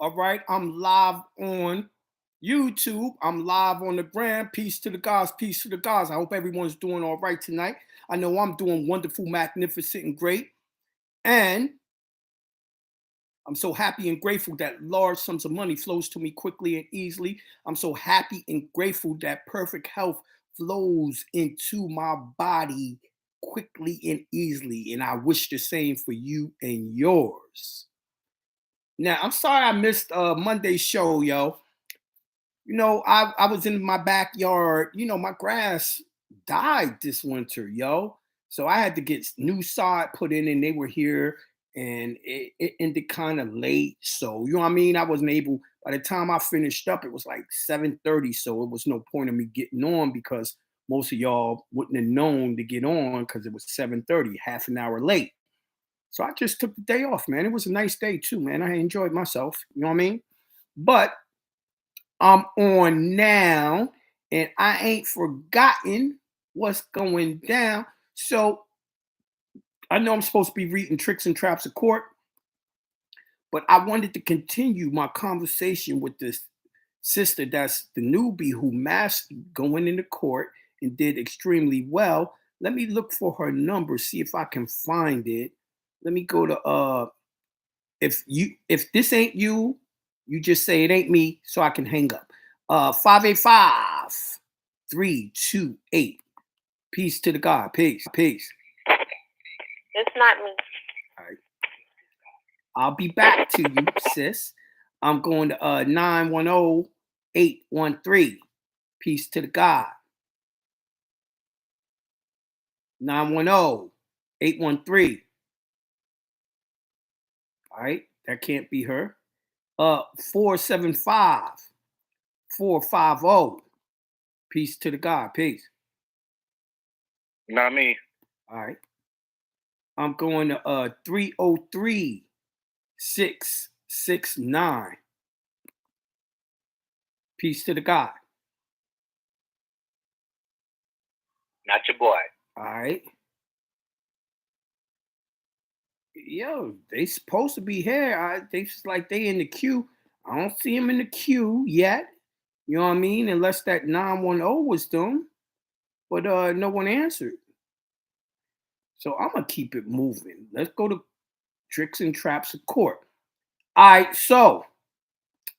All right, I'm live on YouTube. I'm live on the gram. Peace to the gods. Peace to the gods. I hope everyone's doing all right tonight. I know I'm doing wonderful, magnificent, and great. And I'm so happy and grateful that large sums of money flows to me quickly and easily. I'm so happy and grateful that perfect health flows into my body quickly and easily. And I wish the same for you and yours. Now, I'm sorry I missed Monday's show, yo. I was in my backyard. My grass died this winter, yo. So I had to get new sod put in, and they were here, and it ended kind of late. So you know what I mean. I wasn't able. By the time I finished up, it was like 7:30. So it was no point in me getting on because most of y'all wouldn't have known to get on because it was 7:30, half an hour late. So I just took the day off, man. It was a nice day too, man. I enjoyed myself. You know what I mean? But I'm on now, and I ain't forgotten what's going down. So I know I'm supposed to be reading Tricks and Traps of Court, but I wanted to continue my conversation with this sister that's the newbie who mastered going into court and did extremely well. Let me look for her number, see if I can find it. Let me go to if this ain't you, you just say it ain't me so I can hang up. 585 328. Peace to the God. Peace. Peace. It's not me. All right. I'll be back to you, sis. I'm going to 910-813. Peace to the God. 910-813. All right. That can't be her. 475-450. Peace to the God. Peace. Not me. All right. I'm going to 303-669. Peace to the God. Not your boy. All right. Yo, they supposed to be here. They just like they in the queue. I don't see them in the queue yet. You know what I mean? Unless that 910 was them. But no one answered. So I'm gonna keep it moving. Let's go to Tricks and Traps of Court. All right, so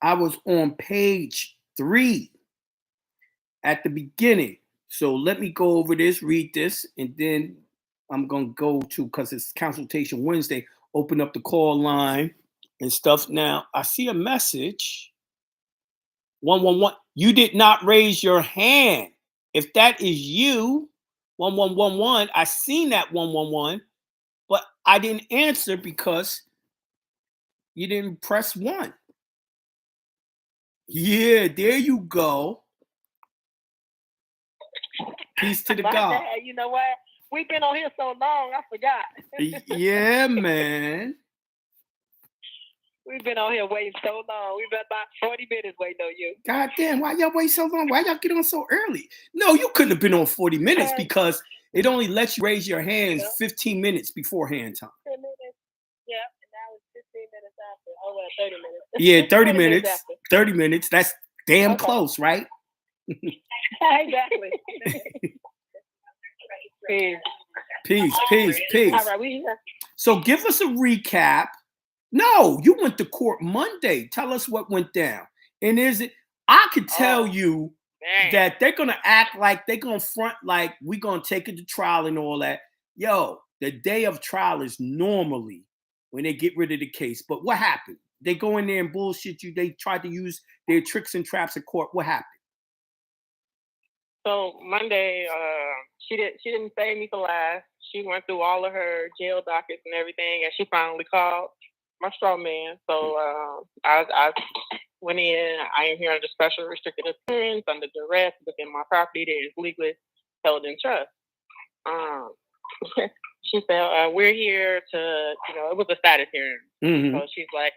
I was on page 3 at the beginning. So let me go over this, read this, and then I'm gonna go to, because it's consultation Wednesday, open up the call line and stuff. Now I see a message. 111. You did not raise your hand. If that is you, 1111, I seen that 111, but I didn't answer because you didn't press 1. Yeah, there you go. Peace to the God. You know what? We've been on here so long, I forgot. Yeah, man. We've been on here waiting so long. We've been about 40 minutes waiting on you. God damn, why y'all wait so long? Why y'all get on so early? No, you couldn't have been on 40 minutes because it only lets you raise your hands 15 minutes beforehand time. 10 minutes. Yep, and now it's 15 minutes after. Oh, well, 30 minutes. Yeah, 30 minutes. 30 minutes. That's damn close, right? Exactly. Peace. All right, So give us a recap. No, you went to court Monday. Tell us what went down. And I could tell you that they're going to act like they're going to front like we're going to take it to trial and all that. Yo, the day of trial is normally when they get rid of the case. But what happened? They go in there and bullshit you. They tried to use their tricks and traps at court. What happened? So Monday, she didn't save me for last. She went through all of her jail dockets and everything, and she finally called my straw man. So I went in. I am here under special restricted appearance, under duress, within my property that is legally held in trust. She said, we're here to, it was a status hearing. Mm-hmm. So she's like,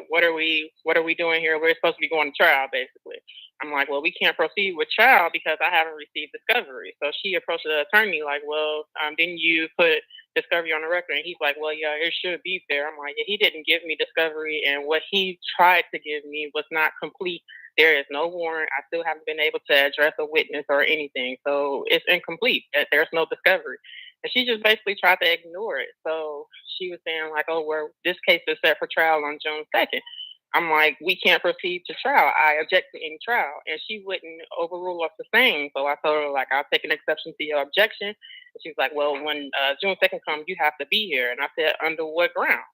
what are we doing here? We're supposed to be going to trial, basically. I'm like, well, we can't proceed with trial because I haven't received discovery. So she approached the attorney like, well, didn't you put discovery on the record. And he's like, well, yeah, it should be fair. I'm like, yeah, he didn't give me discovery, and what he tried to give me was not complete. There is no warrant. I still haven't been able to address a witness or anything. So it's incomplete. There's no discovery. And she just basically tried to ignore it. So she was saying, like, oh, well, this case is set for trial on June 2nd. I'm like, we can't proceed to trial. I object to any trial. And she wouldn't overrule us the same. So I told her, like, I'll take an exception to your objection. And she was like, well, when June 2nd comes, you have to be here. And I said, under what ground?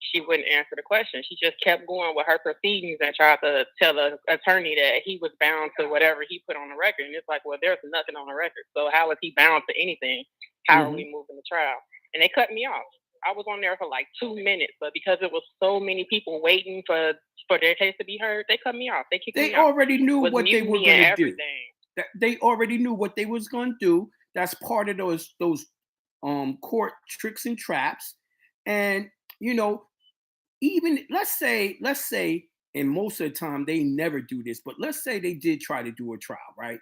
She wouldn't answer the question. She just kept going with her proceedings and tried to tell the attorney that he was bound to whatever he put on the record. And it's like, well, there's nothing on the record. So how is he bound to anything? How are we moving the trial? And they cut me off. I was on there for like 2 minutes, but because it was so many people waiting for their case to be heard, they cut me off. They kicked me They off. already knew what they were going to do. Everything. They already knew what they was going to do. That's part of those court tricks and traps. And you know, even let's say, and most of the time they never do this, but let's say they did try to do a trial, right?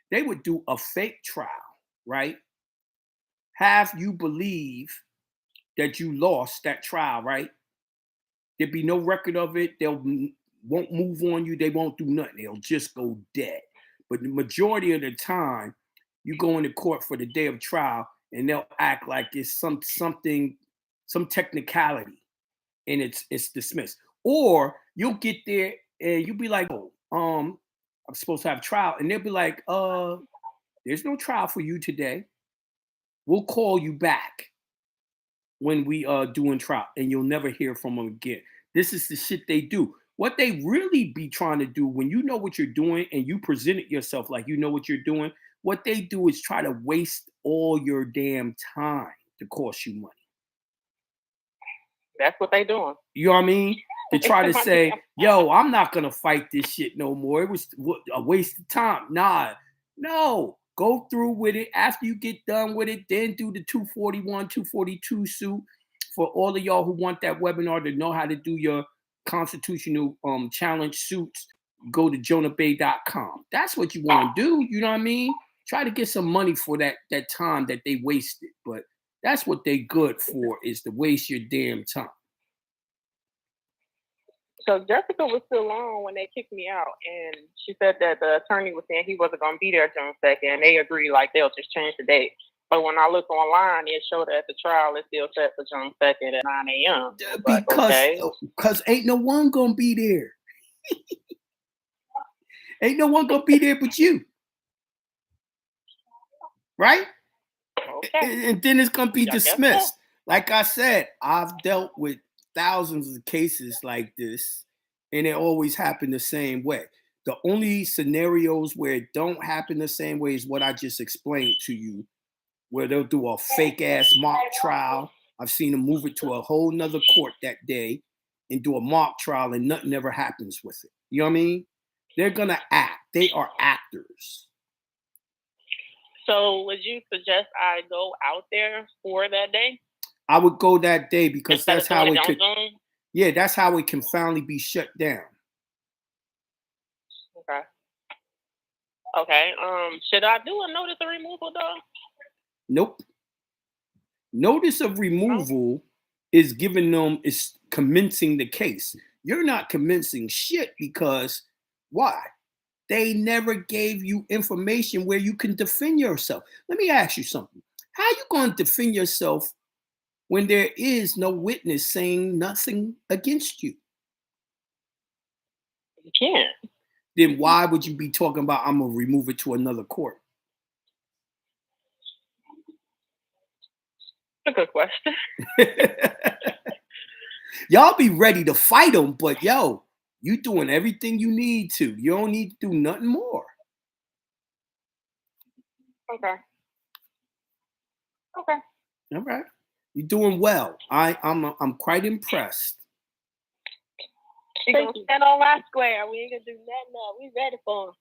They would do a fake trial, right? Have you believe that you lost that trial, right? There'd be no record of it. They'll won't move on you. They won't do nothing. They'll just go dead. But the majority of the time, you go into court for the day of trial, and they'll act like it's some technicality, and it's dismissed. Or you'll get there and you'll be like, oh, I'm supposed to have trial, and they'll be like, there's no trial for you today. We'll call you back when we are doing trial, and you'll never hear from them again. This is the shit they do. What they really be trying to do, when you know what you're doing and you present it yourself like you know what you're doing, what they do is try to waste all your damn time to cost you money. That's what they doing. You know what I mean? To try to say, yo, I'm not going to fight this shit no more. It was a waste of time. Nah, no. Go through with it. After you get done with it, then do the 241, 242 suit. For all of y'all who want that webinar to know how to do your constitutional challenge suits, go to jonahbey.com. That's what you want to do. You know what I mean? Try to get some money for that time that they wasted. But that's what they good for, is to waste your damn time. So Jessica was still on when they kicked me out, and she said that the attorney was saying he wasn't going to be there June 2nd, and they agreed like they'll just change the date. But when I looked online, it showed that the trial is still set for June 2nd at 9 a.m. Because ain't no one going to be there. Ain't no one going to be there but you. Right? Okay. And then it's going to be dismissed. Like I said, I've dealt with thousands of cases like this, and it always happened the same way. The only scenarios where it don't happen the same way is what I just explained to you, where they'll do a fake ass mock trial. I've seen them move it to a whole nother court that day and do a mock trial, and nothing ever happens with it. You know what I mean? They're gonna act. They are actors. So would you suggest I go out there for that day? I would go that day because Instead that's how it could. Zoom? Yeah, that's how it can finally be shut down. Okay. Okay. Should I do a notice of removal though? Nope. Notice of removal is giving them, is commencing the case. You're not commencing shit because why? They never gave you information where you can defend yourself. Let me ask you something. How are you going to defend yourself when there is no witness saying nothing against you? You can't. Then why would you be talking about, I'm going to remove it to another court? A good question. Y'all be ready to fight them, but yo, you doing everything you need to. You don't need to do nothing more. Okay. Okay. All right. You're doing well. I'm quite impressed. She gonna stand on my square. We ain't gonna do nothing else. We ready for him.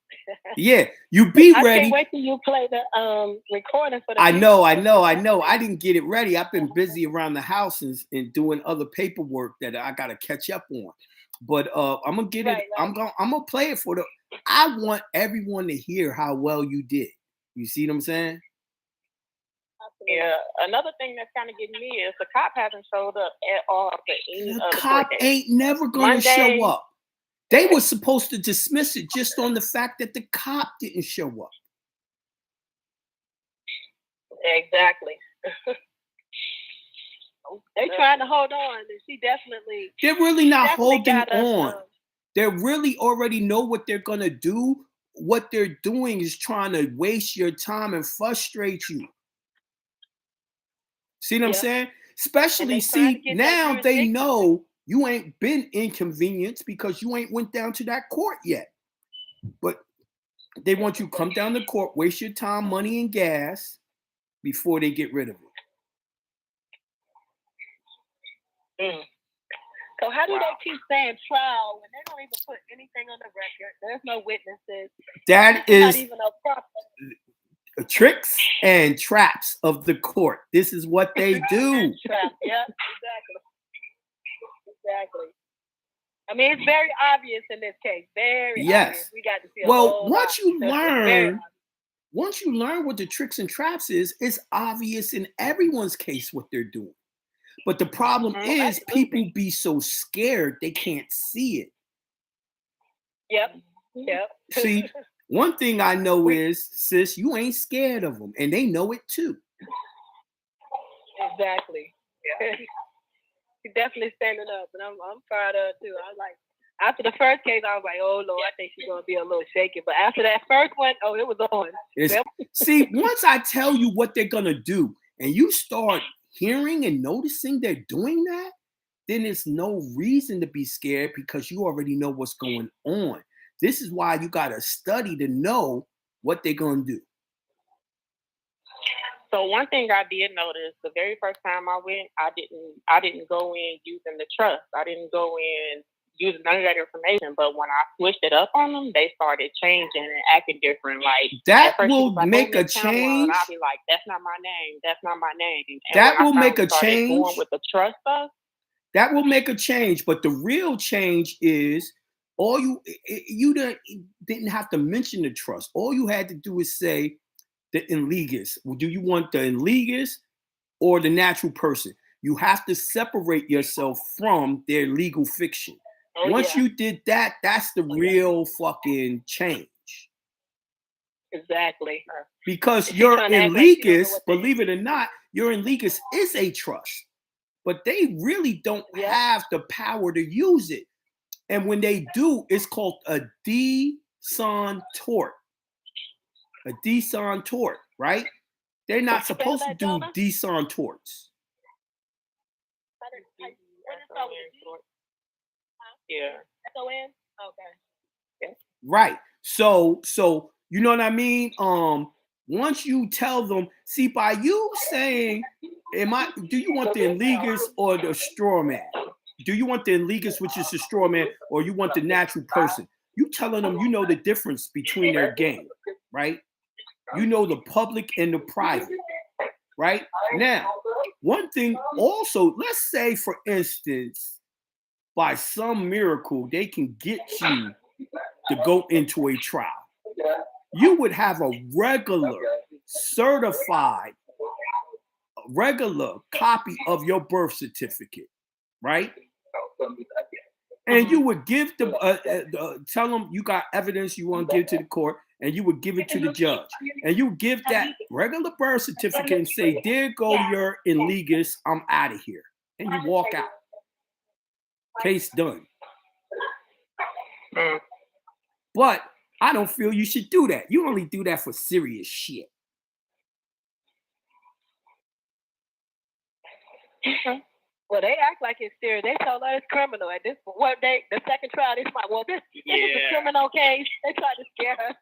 Yeah, you be ready. I can't wait till you play the recording for the I know. I didn't get it ready. I've been busy around the house and doing other paperwork that I gotta catch up on. But I'm gonna get it. I'm gonna play it for the. I want everyone to hear how well you did. You see what I'm saying? Yeah. Another thing that's kind of getting me is the cop hasn't showed up at all for any The of the court cop dates. ain't never gonna Monday. show up. They were supposed to dismiss it just on the fact that the cop didn't show up. Exactly. They trying to hold on, and she definitely. They're really not definitely holding got us, on. They really already know what they're gonna do. What they're doing is trying to waste your time and frustrate you. See what I'm Yep. saying? And Especially, they trying to see, get that now they jurisdiction. know you ain't been inconvenienced because you ain't went down to that court yet. But they want you to come down to court, waste your time, money, and gas before they get rid of it. Mm. So how do Wow. they keep saying trial when they don't even put anything on the record? There's no witnesses. That There's not is even a proper. tricks and traps of the court. This is what they do. Trap. Yep, exactly. I mean, it's very obvious in this case. Very Yes. obvious. We got to see a Well, whole once lot. you It's very learn, once you learn what the tricks and traps is, it's obvious in everyone's case what they're doing. But the problem is absolutely. people be so scared they can't see it. Yep. See, one thing I know is, sis, you ain't scared of them, and they know it too. Exactly. Yeah. He's definitely standing up, and I'm fired up too. I was like, after the first case, I was like, oh Lord, I think she's gonna be a little shaky. But after that first one, oh, it was on. See, once I tell you what they're gonna do, and you start hearing and noticing they're doing that, then there's no reason to be scared because you already know what's going on. This is why you gotta study to know what they're gonna do. So one thing I did notice the very first time I went, I didn't go in using the trust. I didn't go in using none of that information. But when I switched it up on them, they started changing and acting different. Like that at first she will was like, make a Miss Cameron, change. and I'll be like, that's not my name. That's not my name. And That when will I make a started change. going with the trust stuff. That will make a change, but the real change is all you didn't have to mention the trust. All you had to do is say the illegus. Do you want the illegus or the natural person? You have to separate yourself from their legal fiction. Oh, Once yeah. you did that, that's the real fucking change. Exactly. Because She's your trying to act like she don't know illegus, what they believe it or not, your illegus is a trust. But they really don't Yep. have the power to use it. And when they do, it's called a deson tort. A deson tort, right? They're not Spell supposed to that, do Jonah? deson torts. What is that with a D? Yeah. S-O-N? Okay. Right. So you know what I mean? Once you tell them, see, by you saying, do you want the illegus or the straw man? Do you want the illegus, which is the straw man, or you want the natural person? You telling them you know the difference between their game, right? You know the public and the private, right? Now, one thing also, let's say, for instance, by some miracle, they can get you to go into a trial. You would have a regular, certified, regular copy of your birth certificate, right? And you would give them, tell them you got evidence you want to give to the court, and you would give it to the judge. And you give that regular birth certificate and say, there go your illegus, I'm out of here. And you walk out. Case done. But I don't feel you should do that. You only do that for serious shit. Well, they act like it's serious. They told us it's criminal. At this what they the second trial, this is a criminal case. They tried to scare her.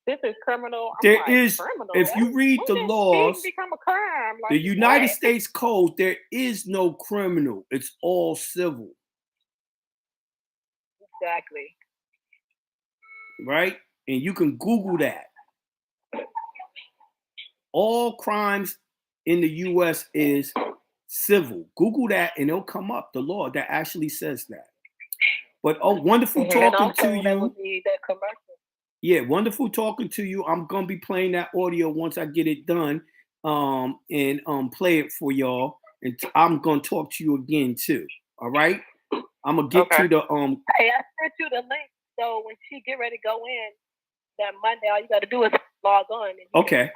This is criminal. There is, if you read the laws, become a crime. the United States Code, there is no criminal. It's all civil. Exactly. Right? And you can Google that. All crimes in the U.S. is civil. Google that and it'll come up, the law that actually says that. But wonderful talking to you. Yeah, wonderful talking to you. I'm going to be playing that audio once I get it done. and play it for y'all. And I'm gonna talk to you again too. All right. I'm gonna get Okay. to the Hey, I sent you the link. So when she get ready to go in that Monday, all you got to do is log on. And you Okay.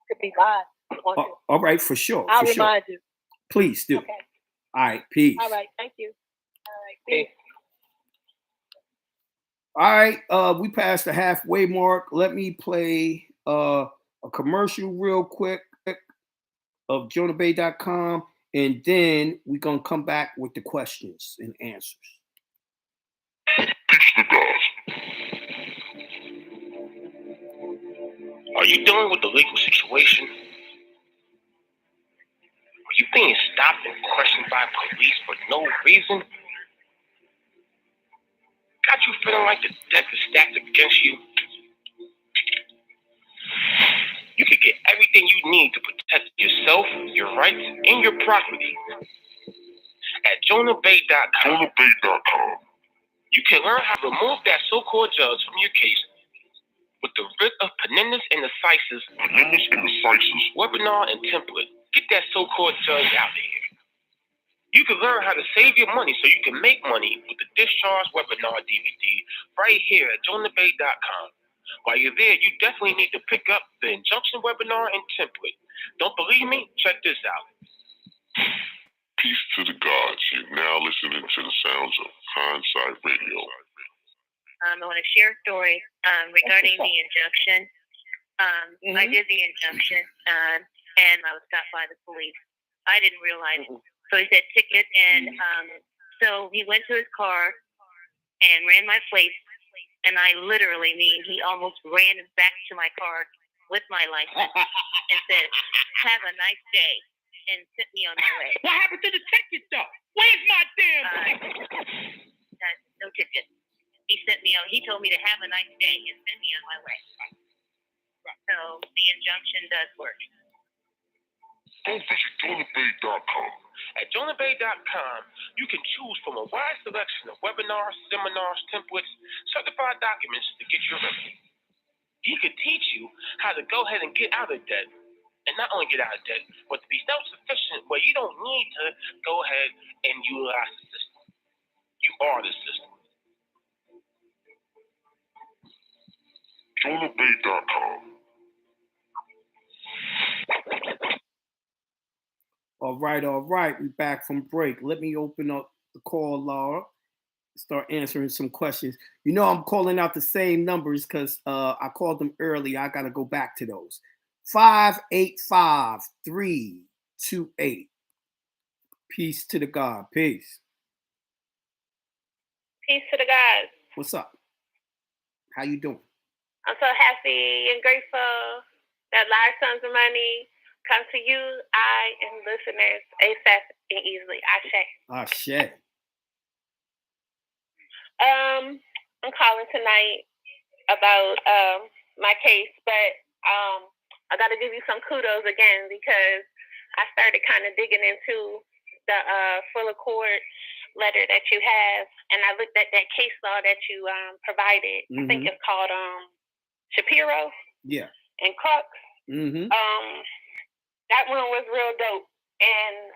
could be live. if you want to. All right, for sure. I'll For sure. remind you. Please do. Okay. All right. Peace. All right. Thank you. All right. Peace. All right. We passed the halfway mark. Let me play a commercial real quick of JonahBey.com, and then we're gonna come back with the questions and answers. Are you dealing with a legal situation? Are you being stopped and questioned by police for no reason? Got you feeling like the deck is stacked against you? You can get everything you need to protect yourself, your rights, and your property at JonahBey.com. You can learn how to remove that so-called judge from your case with the writ of Penendus and Decisis webinar and template. Get that so-called judge out of here. You can learn how to save your money so you can make money with the Discharge Webinar DVD right here at JonahBey.com. While you're there, you definitely need to pick up the injunction webinar and template. Don't believe me? Check this out. Peace to the gods. You're now listening to the sounds of Hindsight Radio. I want to share a story regarding the injunction. I did the injunction, and I was stopped by the police. I didn't realize it. So he said ticket, and so he went to his car and ran my plate, and I literally he almost ran back to my car with my license and said, "Have a nice day," and sent me on my way. What happened to the ticket, though? Where's my damn no ticket. He sent me out. He told me to have a nice day and sent me on my way. So the injunction does work. Go visit JonahBey.com. At JonahBey.com, you can choose from a wide selection of webinars, seminars, templates, certified documents to get your remedy. He could teach you how to go ahead and get out of debt. And not only get out of debt, but to be self-sufficient where you don't need to go ahead and utilize the system. You are the system. JonahBey.com. All right. We're back from break. Let me open up the call, Laura. Start answering some questions. You know, I'm calling out the same numbers because I called them early. I got to go back to those. 585-328. Peace to the God. Peace. Peace to the guys. What's up? How you doing? I'm so happy and grateful that Live Sons of Money come to you, I, and listeners ASAP and easily. Ashe. I'm calling tonight about my case, but I got to give you some kudos again because I started kind of digging into the full accord letter that you have, and I looked at that case law that you provided. I think it's called Shapiro. Yeah. And Crux. That one was real dope, and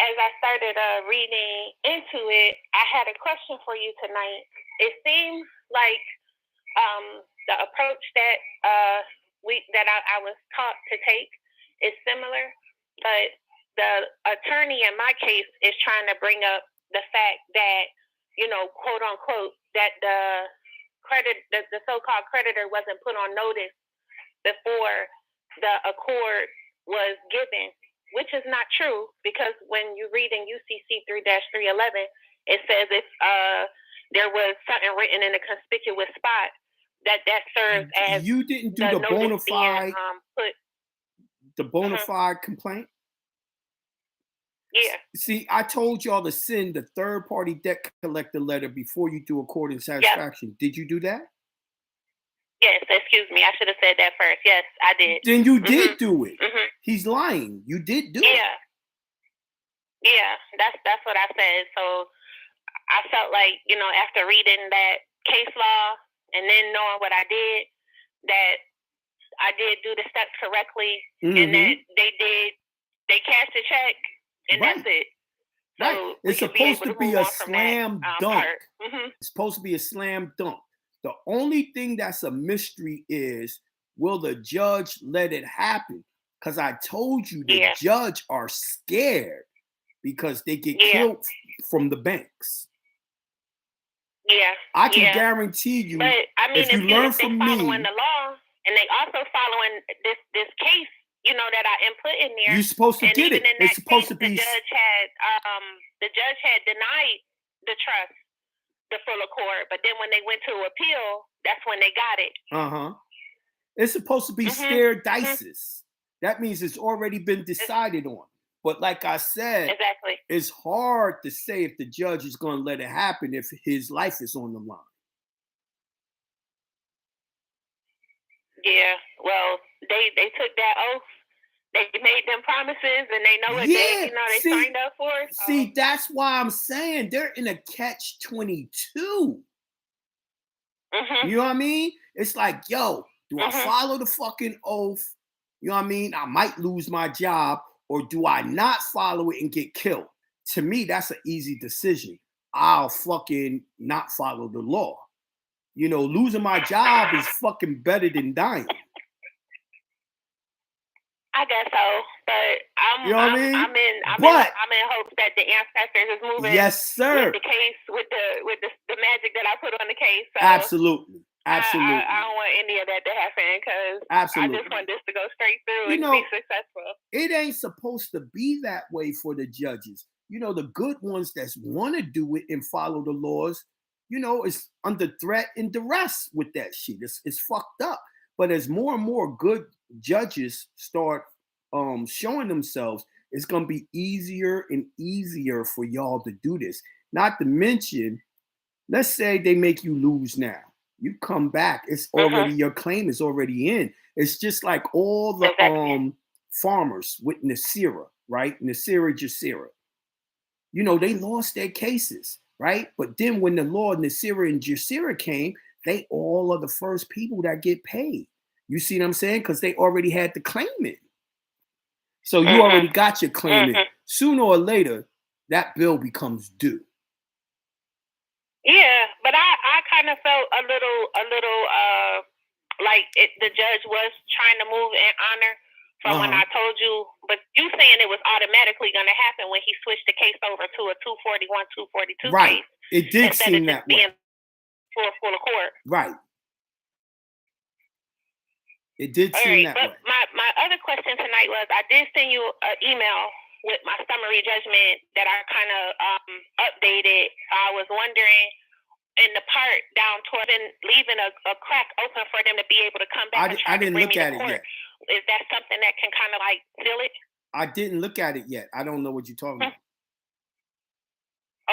as I started reading into it, I had a question for you tonight. It seems like the approach that I was taught to take is similar, but the attorney in my case is trying to bring up the fact that, quote unquote, that the so-called creditor wasn't put on notice before the accord was given, which is not true, because when you read in UCC 3-311, it says if there was something written in a conspicuous spot, that serves as you didn't do the bona fide the bona fide complaint. Yeah. See, I told y'all to send the third party debt collector letter before you do accord and satisfaction. Yep. Did you do that? Yes, excuse me. I should have said that first. Yes, I did. Then you did do it. He's lying. You did do it. Yeah, that's what I said. So I felt like, after reading that case law and then knowing what I did, that I did do the steps correctly, Mm-hmm. and that they cashed the check, and Right. that's it. So Right. we It's could supposed to move be on a from slam that, dunk. part. Mm-hmm. It's supposed to be a slam dunk. The only thing that's a mystery is, will the judge let it happen? Because I told you the judge are scared because they get killed from the banks. Yeah. I can guarantee you, but I mean, if you learn if they from following me, the law, and they also following this case, you know, that I input in there, you're supposed to and get even it. in that It's supposed case, to be. the judge had denied the trust, the full accord, but then when they went to appeal, that's when they got it. It's supposed to be stare dices. That means it's already been decided on. But like I said, exactly, it's hard to say if the judge is going to let it happen if his life is on the line. Yeah, well, they took that oath. They made them promises, and they know what they signed up for. So. See, that's why I'm saying they're in a catch-22. You know what I mean? It's like, yo, do I follow the fucking oath? You know what I mean? I might lose my job, or do I not follow it and get killed? To me, that's an easy decision. I'll fucking not follow the law. You know, losing my job is fucking better than dying. I guess so, but I'm in hopes that the ancestors is moving. Yes, sir. With the case, with the magic that I put on the case. So absolutely. I don't want any of that to happen, because I just want this to go straight through and be successful. It ain't supposed to be that way for the judges. You know, the good ones that want to do it and follow the laws, you know, it's under threat and duress with that shit. It's fucked up. But as more and more good judges start showing themselves, it's going to be easier and easier for y'all to do this. Not to mention, let's say they make you lose now. You come back, it's already, your claim is already in. It's just like all the farmers with Nasira, right? Nasira Jasira. You know, they lost their cases, right? But then when the law Nasira and Jasira came, they all are the first people that get paid. You see what I'm saying? Because they already had the claim in. So you already got your claim in. Sooner or later, that bill becomes due. Yeah, but I kind of felt a little like the judge was trying to move in honor from when I told you, but you saying it was automatically going to happen when he switched the case over to a 241, 242 right. case. It did seem that way. Full accord. Right. It did seem that way. But my other question tonight was, I did send you an email with my summary judgment that I kind of updated. I was wondering, in the part down toward leaving a crack open for them to be able to come back I didn't look at it yet. Is that something that can kind of like seal it? I didn't look at it yet. I don't know what you're talking about.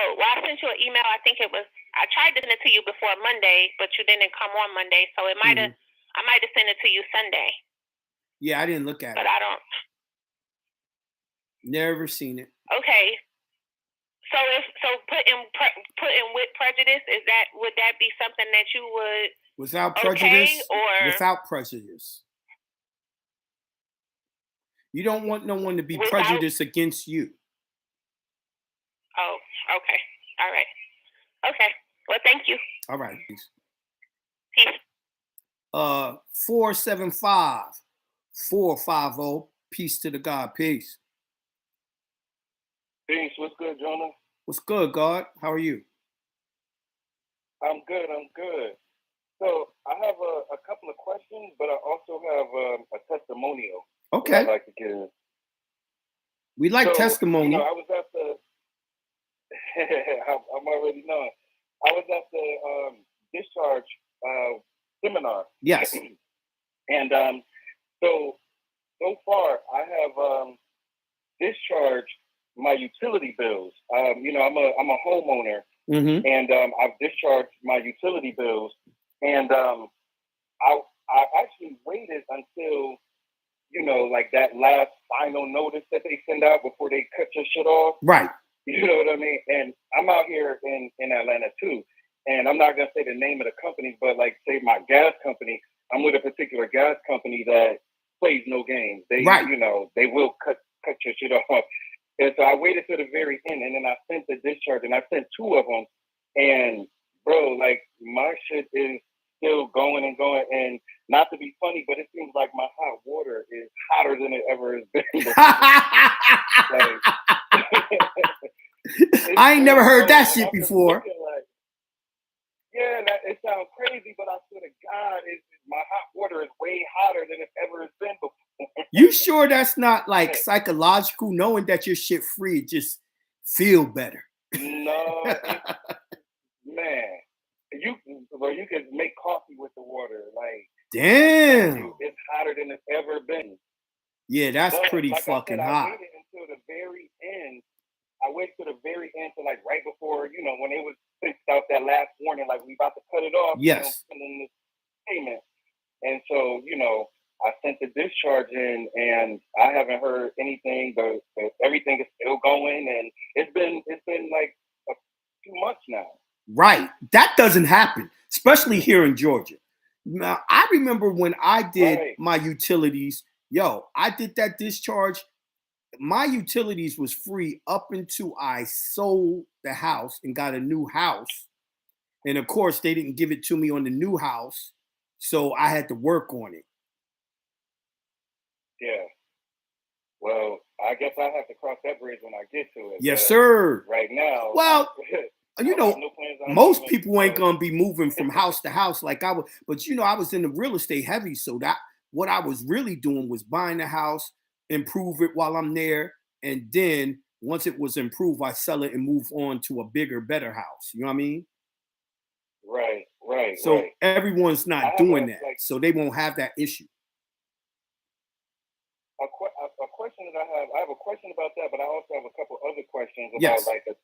Oh, well, I sent you an email. I think I tried to send it to you before Monday, but you didn't come on Monday, so I might have sent it to you Sunday. Yeah, I didn't look at it. But I don't. Never seen it. Okay. So put in with prejudice, would that be something that you would without prejudice or without prejudice? You don't want no one to be prejudiced against you. Oh, okay. All right. Okay. Well, thank you. All right. Peace. 475-450. Peace to the God. Peace. Peace. What's good, Jonah? What's good, God? How are you? I'm good. So I have a couple of questions, but I also have a testimonial. Okay. I'd like to give. We like testimony. You know, I was at the. I'm already knowing. I was at the discharge seminar. Yes. And so far I have discharged my utility bills. You know, I'm a homeowner, and I've discharged my utility bills, and I actually waited until, you know, like that last final notice that they send out before they cut your shit off. Right. You know what I mean? And I'm out here in Atlanta too, and I'm not gonna say the name of the company, but like say my gas company, I'm with a particular gas company that plays no games. They, right. you know, they will cut your shit off. And so I waited to the very end, and then I sent the discharge, and I sent 2 of them. And bro, like my shit is still going and going. And not to be funny, but it seems like my hot water is hotter than it ever has been before. I ain't never heard that shit before. Like, yeah, it sounds crazy, but I swear to God, my hot water is way hotter than it ever has been before. You sure that's not like psychological, knowing that your shit free, just feel better? No, man. You can make coffee with the water. Like, damn. It's hotter than it's ever been. Yeah, that's pretty fucking hot. I waited until the very end. I waited till the very end, to like right before, you know, when it was fixed out that last warning, like we about to cut it off. Yes. You know, sending this payment. And so, you know, I sent the discharge in, and I haven't heard anything, but everything is still going, and it's been like a few months now. Right. That doesn't happen, especially here in Georgia. Now, I remember when I did my utilities, I did that discharge. My utilities was free up until I sold the house and got a new house. And of course, they didn't give it to me on the new house, so I had to work on it. Yeah. Well, I guess I have to cross that bridge when I get to it. Yes, sir. Right now. Well, you know, most people ain't gonna be moving from house to house like I was. But you know, I was in the real estate heavy, so that what I was really doing was buying a house, improve it while I'm there, and then once it was improved, I sell it and move on to a bigger, better house. You know what I mean? Right. So everyone's not doing that, so they won't have that issue. A question that I have a question about that, but I also have a couple other questions about like a.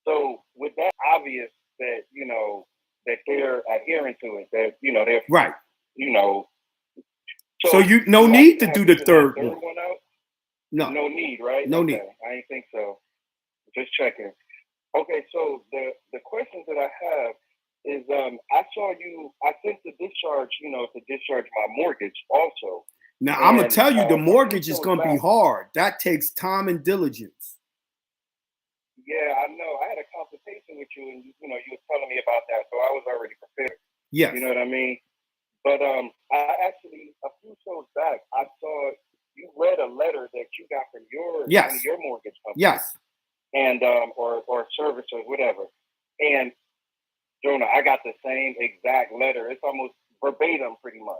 So with that obvious that, you know, that they're adhering to it, that, you know, they're right, you know. So you no need to do the third one. Out? No need, right? No need. I didn't think so. Just checking. Okay, so the questions that I have is I sent the discharge, you know, to discharge my mortgage also. Now I'm gonna tell you, the mortgage is gonna be hard. That takes time and diligence. Yeah, I know. I had a consultation with you, and you know, you were telling me about that, so I was already prepared. Yeah. You know what I mean? But I actually, a few shows back, I saw you read a letter that you got from your mortgage company. Yes. And or service or whatever. And Jonah, I got the same exact letter. It's almost verbatim, pretty much.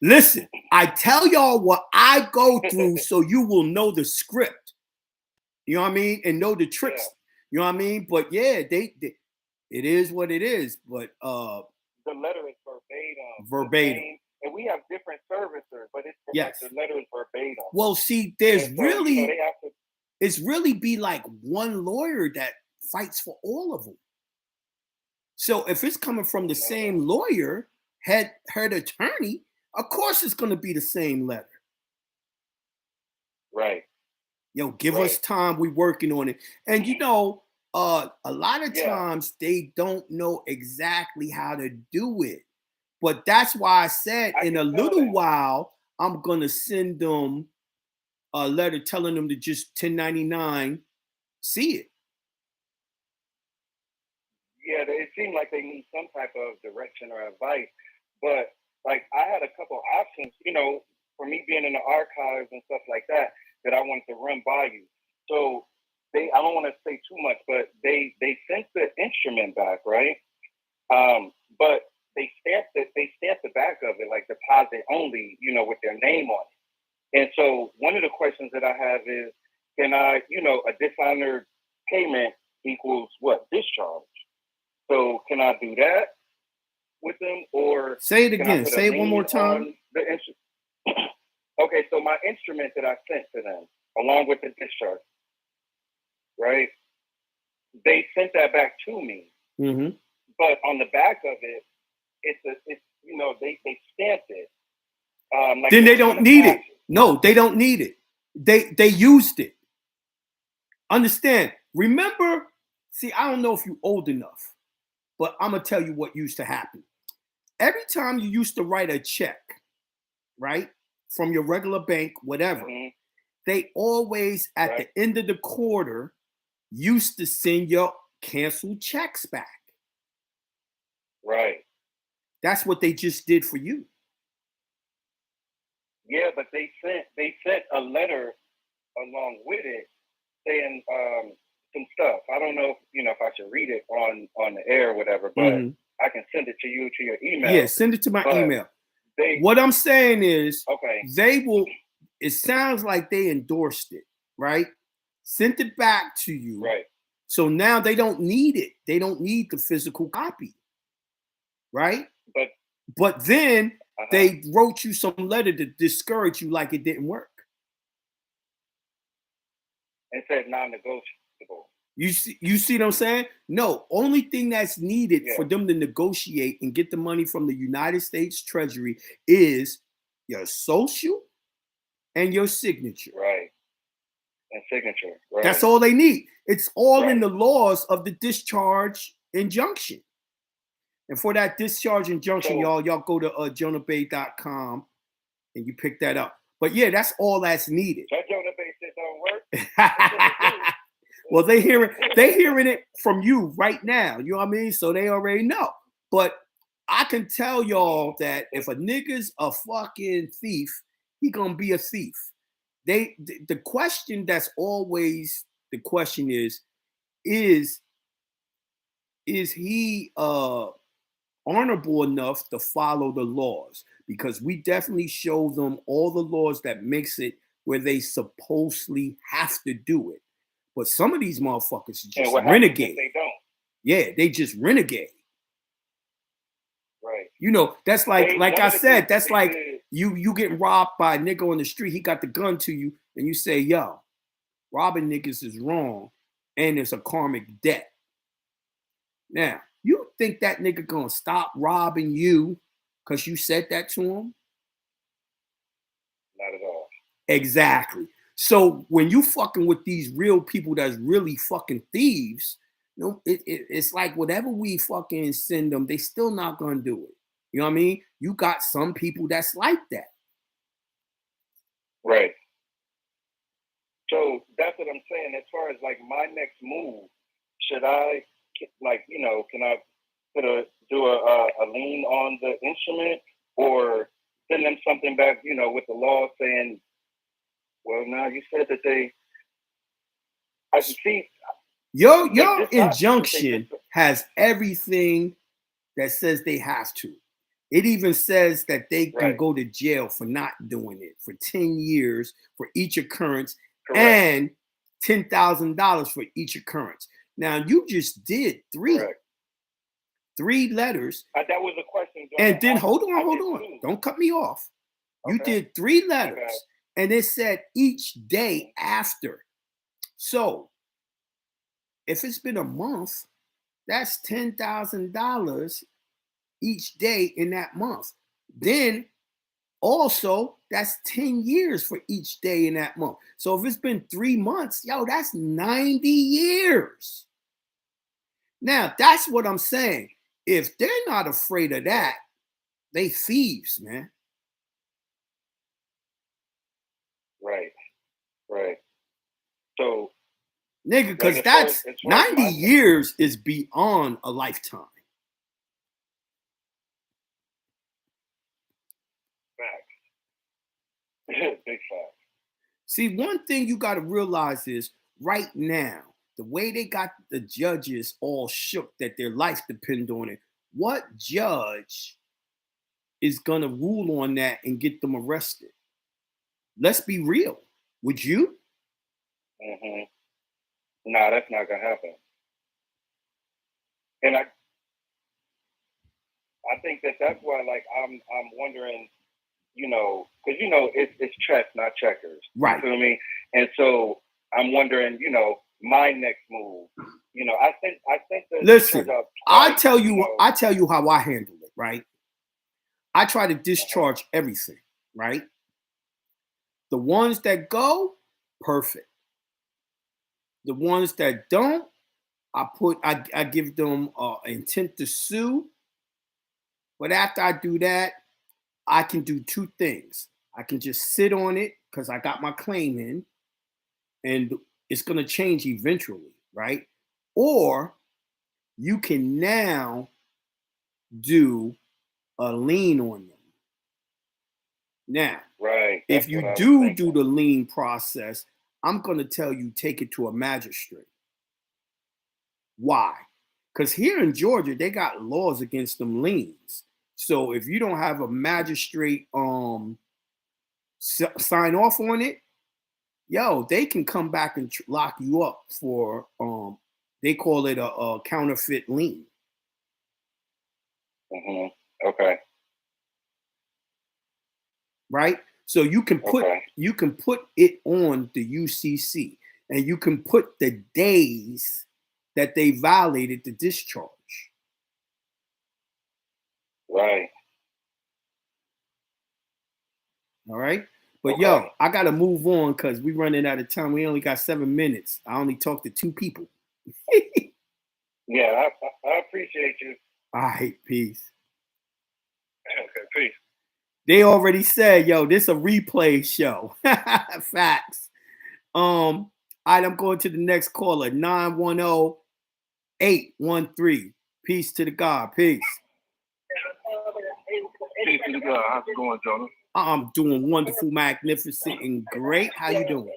Listen, I tell y'all what I go through so you will know the script. You know what I mean? And know the tricks. Yeah. You know what I mean? But yeah, they it is what it is. But the letter is verbatim. And we have different servicers, but it's like the letter is verbatim. Well, see, there's really it's really be like one lawyer that fights for all of them. So if it's coming from the same lawyer, head attorney, of course it's going to be the same letter. Right. Give us time. We working on it. And you know, a lot of times they don't know exactly how to do it. But that's why I said in a little while, I'm going to send them a letter telling them to just 1099 see it. Yeah, it seemed like they need some type of direction or advice. But like I had a couple options, you know, for me being in the archives and stuff like that I wanted to run by you. So I don't want to say too much, but they sent the instrument back, right? But they stamped the back of it like deposit only, you know, with their name on it. And so one of the questions that I have is, can I, you know, a dishonored payment equals what? Discharge. So can I do that with them, or say it again? Say it one more time. Okay, so my instrument that I sent to them, along with the discharge, right? They sent that back to me. Mm-hmm. But on the back of it, it's you know, they stamped it. Like then they don't need it. No, they don't need it. They used it. Understand? Remember? See, I don't know if you're old enough, but I'm gonna tell you what used to happen. every time you used to write a check, right, from your regular bank, whatever, they always at the end of the quarter used to send your canceled checks back. Right. That's what they just did for you. Yeah, but they sent a letter along with it saying some stuff. I don't know if I should read it on the air or whatever, but I can send it to you to your email. Yeah, send it to my email. What I'm saying is, they will. It sounds like they endorsed it, right? Sent it back to you, right? So now they don't need it. They don't need the physical copy, right? But then they wrote you some letter to discourage you, like it didn't work. And said non-negotiable. You see what I'm saying? No, only thing that's needed for them to negotiate and get the money from the United States Treasury is your social and your signature. Right. And signature. Right. That's all they need. It's all in the laws of the discharge injunction. And for that discharge injunction, y'all go to jonahbey.com and you pick that up. But yeah, that's all that's needed. That Jonah Bey shit don't work. Well, they hearing it from you right now. You know what I mean? So they already know. But I can tell y'all that if a nigga's a fucking thief, he gonna be a thief. The question that's always the question is he honorable enough to follow the laws? Because we definitely show them all the laws that makes it where they supposedly have to do it. But some of these motherfuckers just renegade. They don't. Yeah, they just renegade. Right. You know, that's like I said, that's like you getting robbed by a nigga on the street. He got the gun to you, and you say, yo, robbing niggas is wrong, and it's a karmic debt. Now, you think that nigga gonna stop robbing you because you said that to him? Not at all. Exactly. So when you fucking with these real people that's really fucking thieves, you know, it's like whatever we fucking send them, they still not gonna do it. You know what I mean? You got some people that's like that. Right. So that's what I'm saying. As far as like my next move, should I can I do a lien on the instrument, or send them something back, with the law saying, well, now you said that I can see. Your injunction has everything that says they have to. It even says that they can go to jail for not doing it for 10 years for each occurrence. Correct. And $10,000 for each occurrence. Now you just did three letters. That was a question. And then hold on. Don't cut me off. Okay. You did 3 letters, and it said each day after. So if it's been a month, that's $10,000 each day in that month. Then also, that's 10 years for each day in that month. So if it's been 3 months, that's 90 years. Now, that's what I'm saying. If they're not afraid of that, they thieves, man. Right. So, nigga, because that's 90 years is beyond a lifetime. Big fact. See, one thing you got to realize is right now, the way they got the judges all shook that their life depend on it, what judge is going to rule on that and get them arrested? Let's be real. Would you? No, that's not going to happen. And I think that's why, I'm wondering, because it's chess, not checkers. Right. You feel me? And so I'm wondering, my next move. I think that. Listen, I tell you how I handle it. Right. I try to discharge everything. Right. The ones that go, perfect. The ones that don't, I give them intent to sue But after I do that, I can do two things. I can just sit on it because I got my claim in, and it's going to change eventually, right? Or you can now do a lien on them. Now, right. If you do the lien process, I'm going to tell you take it to a magistrate. Why? Because here in Georgia, they got laws against them liens. So if you don't have a magistrate sign off on it, yo, they can come back and lock you up for they call it a counterfeit lien. Mm-hmm. Okay. Right? So you can put it on the UCC, and you can put the days that they violated the discharge. Right. All right. But yo, I gotta move on because we're running out of time. We only got 7 minutes. I only talked to 2 people. Yeah, I appreciate you. All right, peace. Okay, peace. They already said, yo, this a replay show. Facts. All right, I'm going to the next caller, 910-813. Peace to the God. Peace. Peace to the God. How's it going, Jonah? I'm doing wonderful, magnificent, and great. How you doing?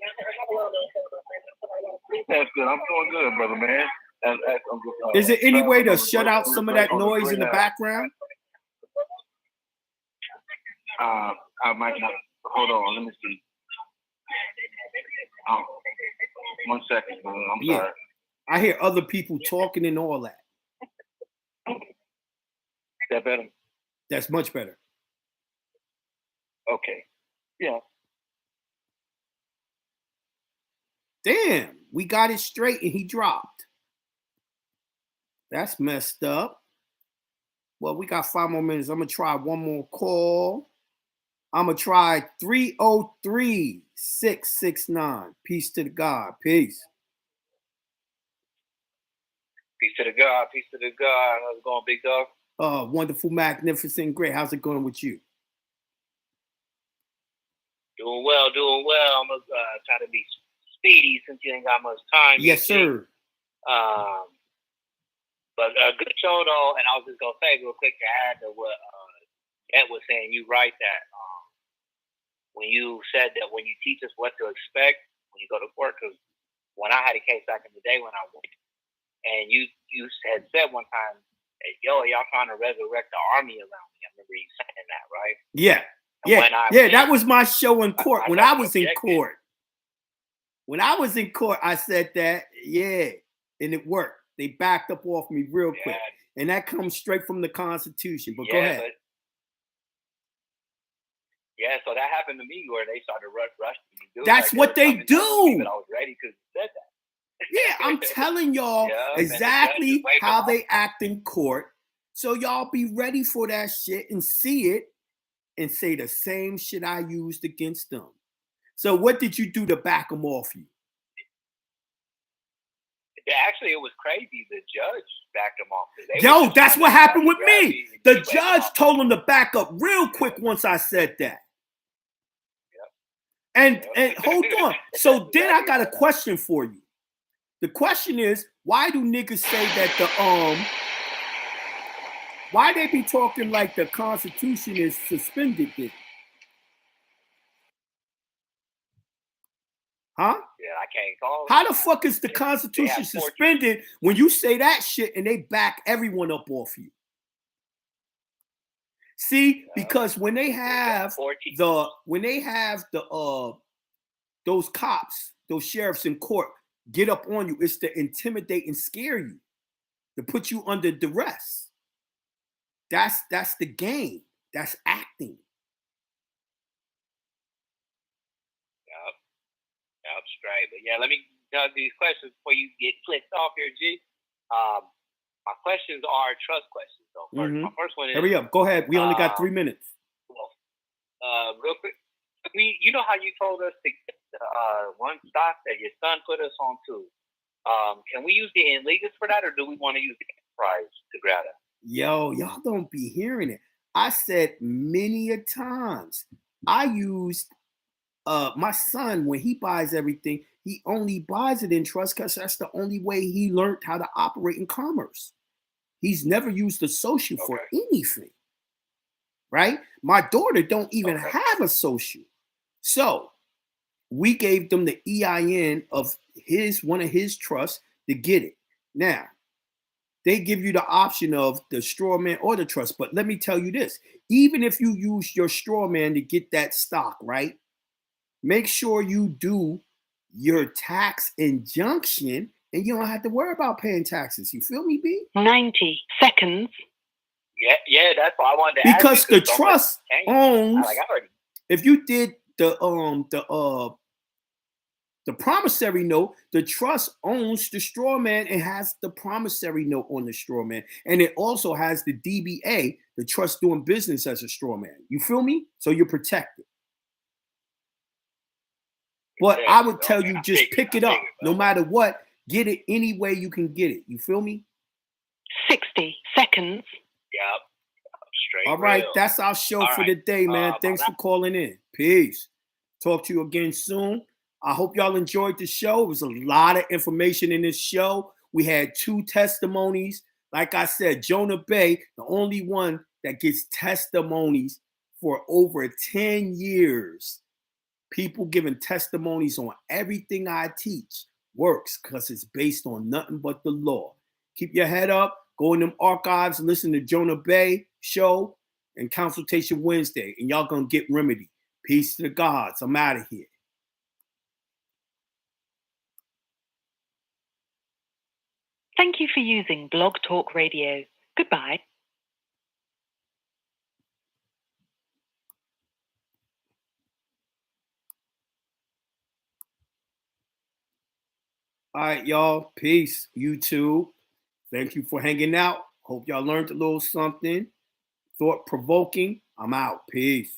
That's good. I'm doing good, brother, man. Is there any way to shut out some of that noise in the background? I might not. Hold on. Let me see. 1 second. I'm sorry. I hear other people talking and all that. That better? That's much better. Okay. Yeah. Damn, we got it straight and he dropped. That's messed up. Well, we got 5 more minutes. I'm going to try one more call. I'm going to try 303-669. Peace to the God. Peace. Peace to the God. Peace to the God. How's it going, big dog? Wonderful, magnificent, great. How's it going with you? Doing well, doing well. I'm going to try to be speedy since you ain't got much time. Yes, sir. But good show, though. And I was just going to say real quick to add to what Ed was saying. You right that when you said that when you teach us what to expect when you go to court, because when I had a case back in the day when I went, and you had said one time, yo, y'all trying to resurrect the army around me. I remember you saying that, right? Yeah. That was my show in court. When I was in court, I said that, and it worked. They backed up off me real quick. And that comes straight from the Constitution. But go ahead. So that happened to me where they started rushing me. That's what they do. But I was ready because you said that. Yeah, I'm telling y'all exactly how they act in court. So y'all be ready for that shit and see it and say the same shit I used against them. So what did you do to back them off you? Actually, it was crazy. The judge backed them off. Yo, that's what happened with me. The judge told them to back up real quick once I said that. And hold on. So then I got a question for you. The question is, why do niggas say that why they be talking like the Constitution is suspended then? Huh? Yeah, I can't call it. How the fuck is the Constitution suspended when you say that shit and they back everyone up off you? See, because when they have those cops, those sheriffs in court get up on you, it's to intimidate and scare you, to put you under duress. That's the game. That's acting. Yep, straight. But yeah, let me do these questions before you get clicked off here, G. My questions are trust questions. So my first one is. Hurry up. Go ahead. We only got 3 minutes. Real quick. You know how you told us to get one stock that your son put us on to. Can we use the Enligas for that, or do we want to use the Enterprise to grab that? Yo, y'all don't be hearing it. I said many a times, I used my son, when he buys everything, he only buys it in trust because that's the only way he learned how to operate in commerce. He's never used a social for anything, right? My daughter don't even have a social. So we gave them the EIN of one of his trusts to get it. Now, they give you the option of the straw man or the trust. But let me tell you this, even if you use your straw man to get that stock, right? Make sure you do your tax injunction and you don't have to worry about paying taxes. You feel me, B? 90 seconds. Yeah, that's why I wanted to because ask you. The trust owns, if you did the promissory note, the trust owns the straw man and has the promissory note on the straw man. And it also has the DBA, the trust doing business as a straw man. You feel me? So you're protected. But I would tell you, just pick it up. No matter what, get it any way you can get it. You feel me? 60 seconds. Yep. Straight All right, real. that's our show for the day, man. Thanks for calling in. Peace. Talk to you again soon. I hope y'all enjoyed the show. It was a lot of information in this show. We had 2 testimonies. Like I said, Jonah Bey, the only one that gets testimonies for over 10 years. People giving testimonies on everything I teach works because it's based on nothing but the law. Keep your head up. Go in them archives, listen to Jonah Bey show and Consultation Wednesday, and y'all gonna get remedy. Peace to the gods. I'm out of here. Thank you for using Blog Talk Radio. Goodbye. All right, y'all. Peace. YouTube. Thank you for hanging out. Hope y'all learned a little something. Thought provoking. I'm out. Peace.